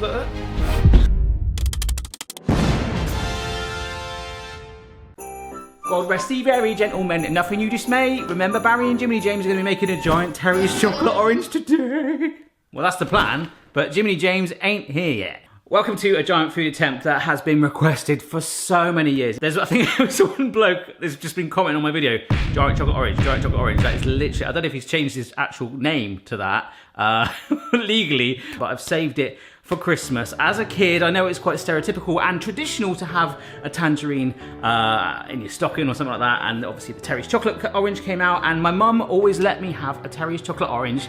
cameras like that. God rest thee very gentlemen, nothing you dismay. Remember Barry and Jiminy James are going to be making a giant Terry's chocolate orange today. Well, that's the plan, but Jiminy James ain't here yet. Welcome to a giant food attempt that has been requested for so many years. I think there was one bloke that's just been commenting on my video, giant chocolate orange, giant chocolate orange. That is literally, I don't know if he's changed his actual name to that legally, but I've saved it for Christmas. As a kid, I know it's quite stereotypical and traditional to have a tangerine in your stocking or something like that, and obviously the Terry's chocolate orange came out, and my mum always let me have a Terry's chocolate orange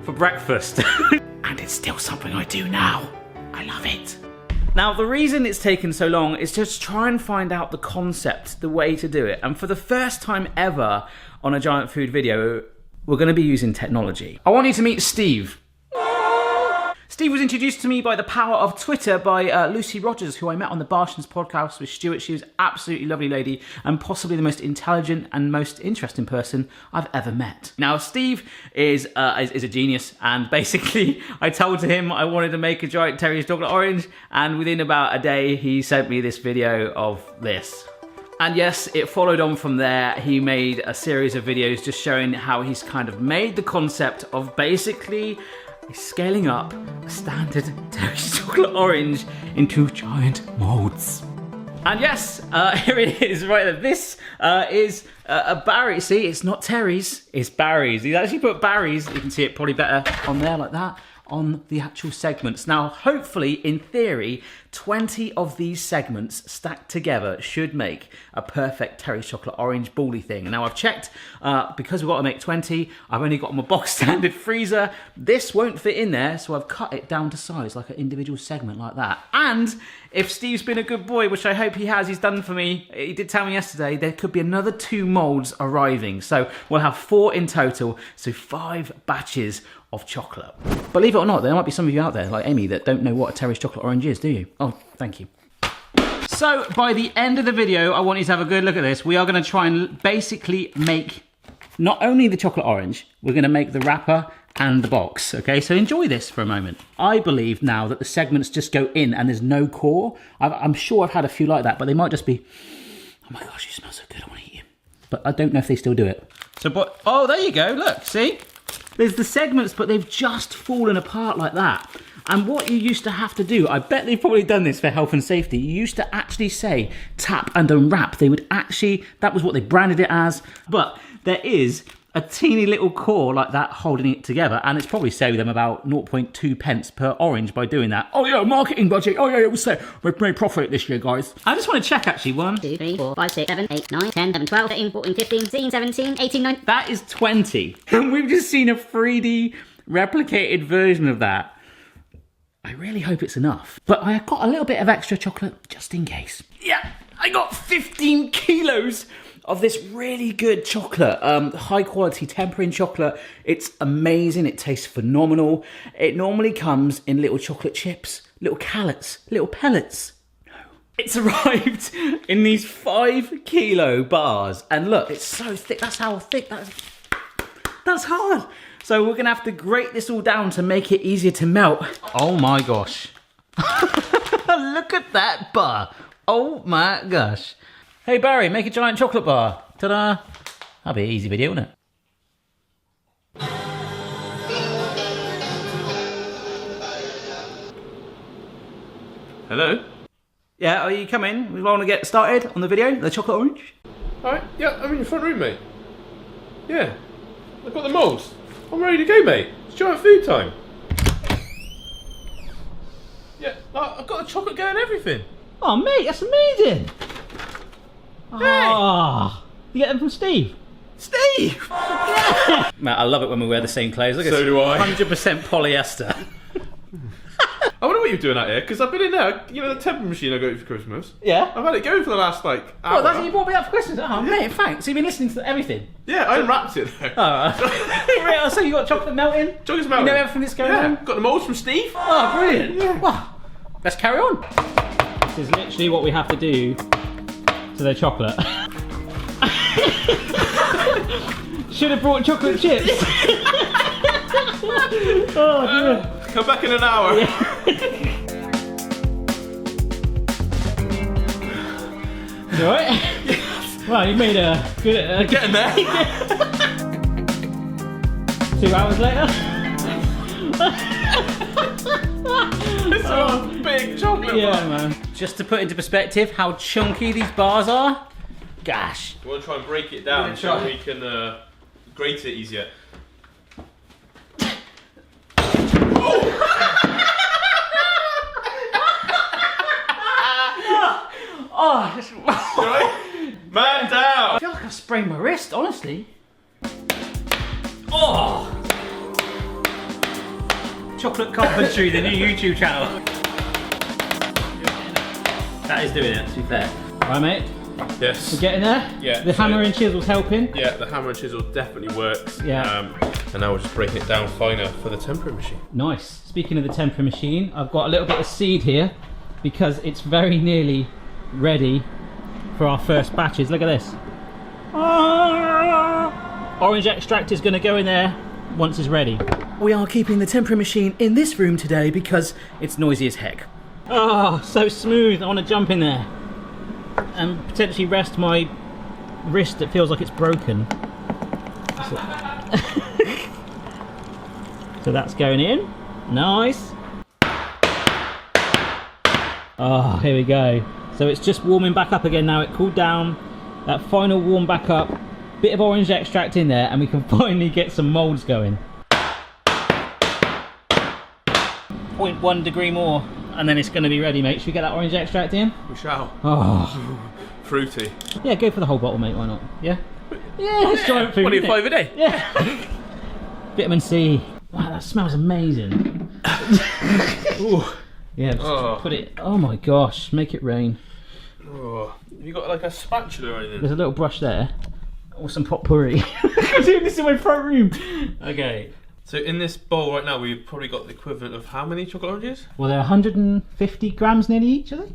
for breakfast. And it's still something I do now. I love it. Now, the reason it's taken so long is just try and find out the concept, the way to do it. And for the first time ever on a giant food video, we're going to be using technology. I want you to meet Steve. Steve was introduced to me by the power of Twitter by Lucy Rogers, who I met on the Barshans podcast with Stuart. She was an absolutely lovely lady and possibly the most intelligent and most interesting person I've ever met. Now, Steve is a genius, and basically I told him I wanted to make a giant Terry's chocolate orange, and within about a day he sent me this video of this. And yes, it followed on from there. He made a series of videos just showing how he's kind of made the concept of basically scaling up a standard Terry's chocolate orange into giant molds. And yes, here it is right there. This is a Barry. See, it's not Terry's, it's Barry's. He's actually put Barry's, you can see it probably better on there like that, on the actual segments. Now, hopefully, in theory, 20 of these segments stacked together should make a perfect Terry's chocolate orange bally thing. Now, I've checked, because we've got to make 20, I've only got my box standard freezer. This won't fit in there, so I've cut it down to size, like an individual segment like that. And if Steve's been a good boy, which I hope he has, he's done for me, he did tell me yesterday, there could be another 2 molds arriving. So we'll have 4 in total, so 5 batches of chocolate. Believe it or not, there might be some of you out there, like Amy, that don't know what a Terry's chocolate orange is, do you? Oh, thank you. So, by the end of the video, I want you to have a good look at this. We are going to try and basically make not only the chocolate orange, we're going to make the wrapper and the box, okay? So enjoy this for a moment. I believe now that the segments just go in and there's no core. I'm sure I've had a few like that, but they might just be, oh my gosh, you smell so good, I want to eat you. But I don't know if they still do it. So, oh, there you go, look, see? There's the segments, but they've just fallen apart like that. And what you used to have to do, I bet they've probably done this for health and safety, you used to actually say tap and unwrap. They would actually, that was what they branded it as. But there is a teeny little core like that holding it together, and it's probably saved them about 0.2 pence per orange by doing that. Oh yeah, marketing budget. Oh yeah, it was we've made profit this year, guys. I just want to check actually. 1, 2, 3, 4, 5, 6, 7, 8, 9, 10, 11, 12, 13, 14, 15, 16, 17, 18, 19. That is 20. And we've just seen a 3D replicated version of that. I really hope it's enough. But I got a little bit of extra chocolate just in case. Yeah, I got 15 kilos of this really good chocolate, high quality tempering chocolate. It's amazing, it tastes phenomenal. It normally comes in little chocolate chips, little callets, little pellets. No. It's arrived in these 5 kilo bars. And look, it's so thick, that's how thick that is. That's hard. So we're gonna have to grate this all down to make it easier to melt. Oh my gosh. Look at that bar. Oh my gosh. Hey Barry, make a giant chocolate bar. Ta-da. That'll be an easy video, wouldn't it? Hello? Yeah, are you coming? We want to get started on the video, the chocolate orange? Alright, yeah, I'm in your front room, mate. Yeah, I've got the molds. I'm ready to go, mate. It's giant food time. Yeah, I've got the chocolate going and everything. Oh mate, that's amazing. Hey! Oh, you get them from Steve? Steve! Yeah! Matt, I love it when we wear the same clothes. Look, So do I. 100% polyester. I wonder what you're doing out here, because I've been in there, you know the tempering machine I got you for Christmas? Yeah? I've had it going for the last, hour. Oh, that's what you brought me up for Christmas? Oh, mate, thanks. So you've been listening to everything? Yeah, I unwrapped it though. Oh, so you got chocolate melting? Chocolate's melting. You know everything that's going on? Got the molds from Steve. Oh, brilliant. Yeah. Well, let's carry on. This is literally what we have to do to the chocolate. Should have brought chocolate chips. Oh, dear. Come back in an hour. Yeah. You alright? Well, you made a good... Getting there. 2 hours later. It's a big chocolate Yeah, bar. man. Just to put into perspective how chunky these bars are. Gosh. You want to try and break it down so we can grate it easier. Oh, it's... Right? Man down! I feel like I've sprained my wrist, honestly. Oh! Chocolate Carpentry, the new YouTube channel. That is doing it, to be fair. Alright, mate. Yes. We're getting there? Yeah. The hammer and chisel's helping? Yeah, the hammer and chisel definitely works. Yeah. And now we're just breaking it down finer for the tempering machine. Nice. Speaking of the tempering machine, I've got a little bit of seed here because it's very nearly ready for our first batches. Look at this. Orange extract is going to go in there once it's ready. We are keeping the tempering machine in this room today because it's noisy as heck. Oh, so smooth. I want to jump in there and potentially rest my wrist that feels like it's broken. So that's going in. Nice. Oh, here we go. So it's just warming back up again now. It cooled down. That final warm back up. Bit of orange extract in there and we can finally get some moulds going. 0.1 degree more and then it's going to be ready, mate. Should we get that orange extract in? We shall. Oh. Fruity. Yeah, go for the whole bottle, mate. Why not? Yeah? Yeah, it's giant food. 25 a day. Yeah. Vitamin C. Wow, that smells amazing. Ooh. Yeah, just put it. Oh my gosh, make it rain. Oh. Have you got like a spatula or anything? There's a little brush there. Or some potpourri. I'm doing this in my front room. Okay. So in this bowl right now, we've probably got the equivalent of how many chocolate oranges? Well, they're 150 grams nearly each, are they?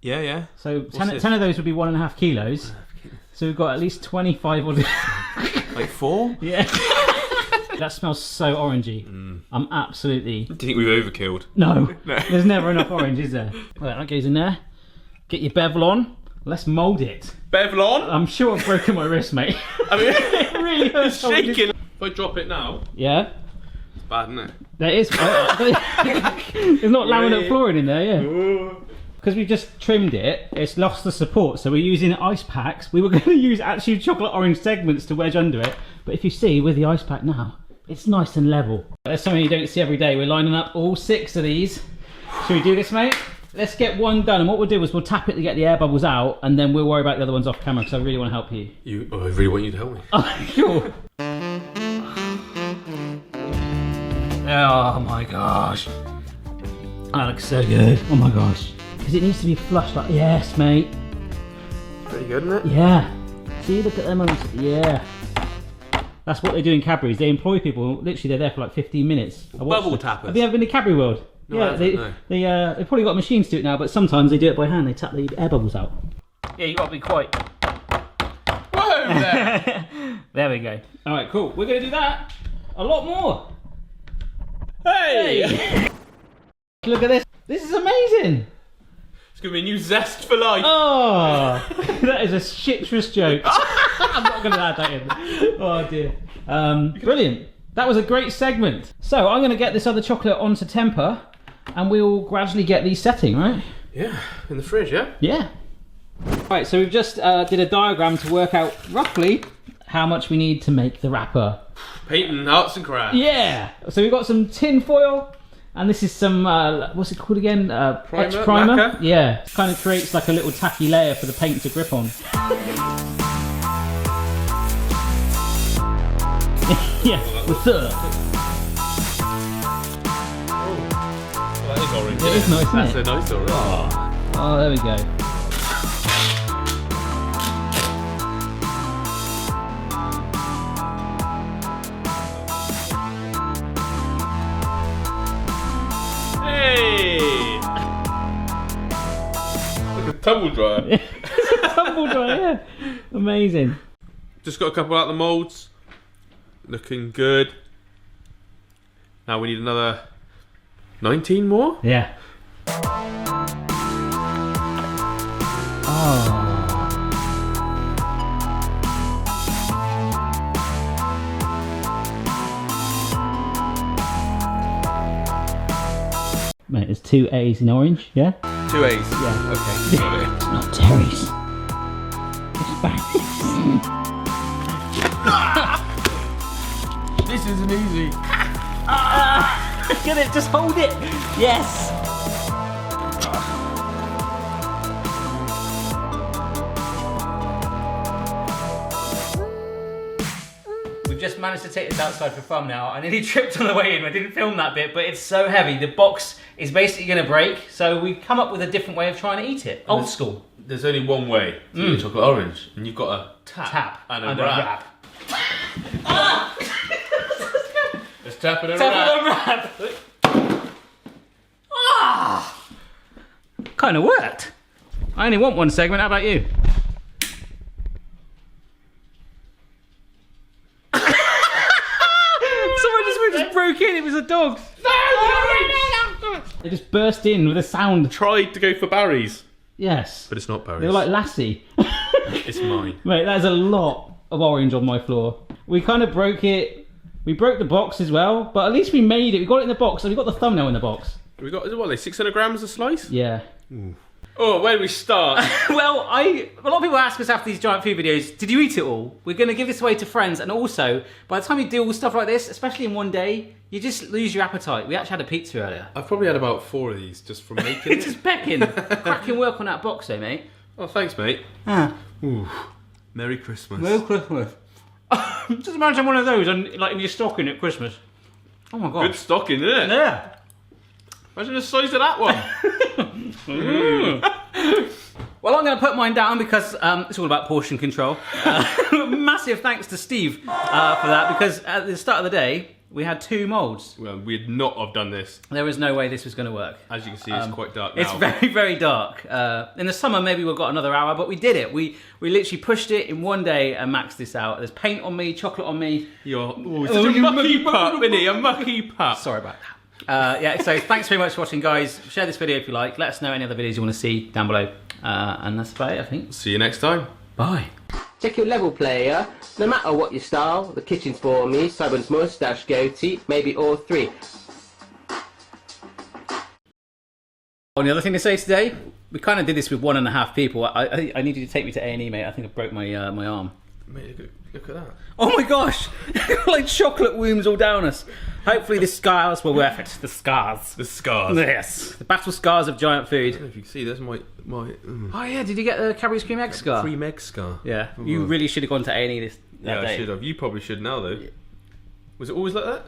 Yeah, yeah. So 10 of those would be 1.5 kilos. So we've got at least 25 or like 4? Yeah. That smells so orangey. I'm absolutely... Do you think we've overkilled? No. There's never enough orange, is there? Right, that goes in there. Get your bevel on. Let's mould it. Bevel on? I'm sure I've broken my wrist, mate. I mean, it really hurts. shaking. If I drop it now, yeah. it's bad, isn't it? There is. There's not laminate flooring in there, yeah. Because we just trimmed it, it's lost the support, so we're using ice packs. We were going to use actually chocolate orange segments to wedge under it, but if you see with the ice pack now, it's nice and level. There's something you don't see every day. We're lining up all 6 of these. Should we do this, mate? Let's get one done, and what we'll do is we'll tap it to get the air bubbles out, and then we'll worry about the other ones off camera, because I really want to help you. I really want you to help me. Oh, sure. Oh my gosh. That looks so good. Oh my gosh. Because it needs to be flushed like, yes, mate. Pretty good, isn't it? Yeah. See, look at them. Yeah. That's what they do in Cadbury's. They employ people, literally they're there for like 15 minutes. Bubble tappers. Have you ever been to Cadbury World? No, yeah, I haven't, no. They've probably got machines to do it now, but sometimes they do it by hand. They tap the air bubbles out. Yeah, you got to be quite... Whoa there! There we go. All right, cool. We're going to do that a lot more. Hey! Look at this. This is amazing. It's going to be a new zest for life. Oh, that is a citrus joke. I'm not going to add that in. Oh dear. Brilliant. That was a great segment. So I'm going to get this other chocolate onto temper and we'll gradually get these setting, right? Yeah, in the fridge, yeah? Yeah. Right, so we've just did a diagram to work out roughly how much we need to make the wrapper. Painting arts and crafts. Yeah. So we've got some tin foil. And this is some, what's it called again? Etch primer. Lacquer? Yeah, it kind of creates like a little tacky layer for the paint to grip on. Yeah, what's up? Oh, that is orange. It is nice, isn't That's it? a nice orange. Oh, there we go. Tumble dryer. It's a tumble dryer, yeah. Amazing. Just got a couple out of the moulds. Looking good. Now we need another 19 more. Yeah. Oh. Mate, there's 2 A's in orange, yeah? 2 A's. Yeah. Okay, got it. Not Terry's. It's Barry's. This isn't easy. Get it, just hold it. Yes. We've just managed to take this outside for fun now. I nearly tripped on the way in. I didn't film that bit, but it's so heavy. The box is basically going to break, so we've come up with a different way of trying to eat it. Old school. There's only one way to eat a chocolate orange, and you've got a tap and a wrap. Ah! Let's tap it and Tap wrap. and wrap. Ah! Kind of worked. I only want one segment. How about you? Someone just broke in. It was a dog. They just burst in with a sound. Tried to go for Barry's, Yes. but it's not Barry's. They were like Lassie. It's mine. Mate, there's a lot of orange on my floor. We kind of broke it. We broke the box as well, but at least we made it. We got it in the box, and we got the thumbnail in the box. We got what? Like 600 grams a slice. Yeah. Oh, where do we start? Well, a lot of people ask us after these giant food videos, did you eat it all? We're going to give this away to friends, and also, by the time you do all stuff like this, especially in one day, you just lose your appetite. We actually had a pizza earlier. I've probably had about 4 of these just from making it. Just pecking. Cracking work on that box, though, mate. Oh, thanks, mate. Ah. Ooh. Merry Christmas. Merry Christmas. Just imagine one of those in your stocking at Christmas. Oh my god. Good stocking, isn't it? Yeah. Imagine the size of that one. Well, I'm going to put mine down because it's all about portion control. Massive thanks to Steve for that, because at the start of the day, we had 2 moulds. Well, we'd not have done this. There was no way this was going to work. As you can see, it's quite dark now. It's very, very dark. In the summer, maybe we've got another hour, but we did it. We literally pushed it in one day and maxed this out. There's paint on me, chocolate on me. You're such a mucky pup, isn't he? A mucky pup. Sorry about that. Yeah, so thanks very much for watching, guys. Share this video if you like. Let us know any other videos you want to see down below. And that's about it, I think. See you next time. Bye. Check your level, player. No matter what your style, the kitchen's for me. Simon's moustache, goatee, maybe all 3. And the other thing to say today, we kind of did this with 1.5 people. I need you to take me to A&E, mate. I think I broke my arm. Mate, look at that. Oh my gosh! Like chocolate wombs all down us. Hopefully the scars were worth it. The scars. The scars. Yes. The battle scars of giant I don't food. know if you can see, there's my Oh yeah, did you get the Cadbury's cream egg scar? cream egg scar. Yeah. You really should have gone to A&E that Yeah, day. I should have. You probably should now, though. Was it always like that?